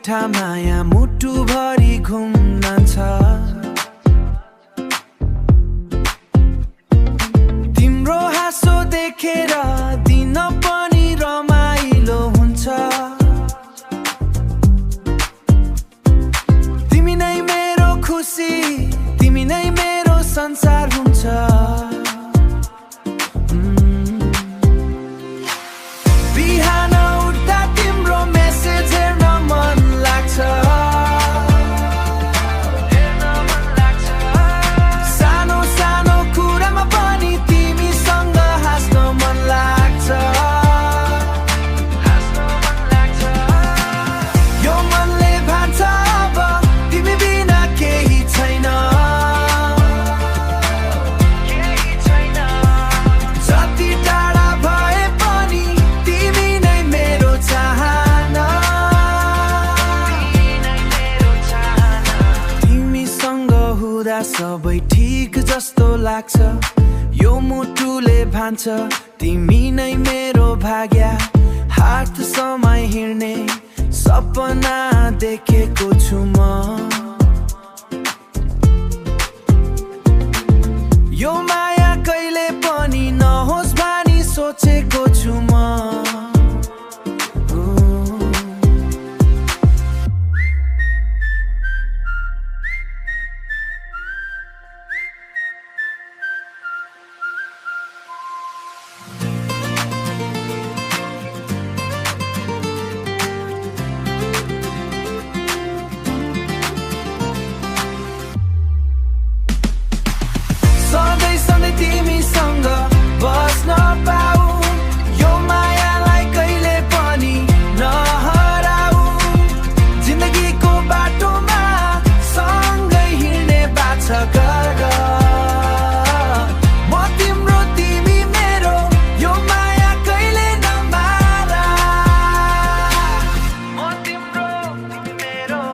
मीठा माया मुटु भरि घुम्नन्छ तिम्रो हाँसो देखेर दिन पनि रमाइलो हुन्छ तिमी नै मेरो खुसी तिमी नै मेरो संसार हुन्छ बिहान उठ्दा तिम्रो मेसेज हेर्न मन लाग्छ सानो सानो कुरामा पनि तिमीसँग हाँस्न मन लाग्छ यो मनले भन्छ अब तिमी बिना केही छैन जति टाढा भए पनि तिमी नै मेरो चाहना तिमीसँग हुँदा सबै ठिक जस्तो लाग्छ यो मुटुले भन्छ तिमी नै मेरो भाग्य हात समय हिँड्ने सपना देखेको छु म यो माया कहिले पनि नहोस् भनी सोचेको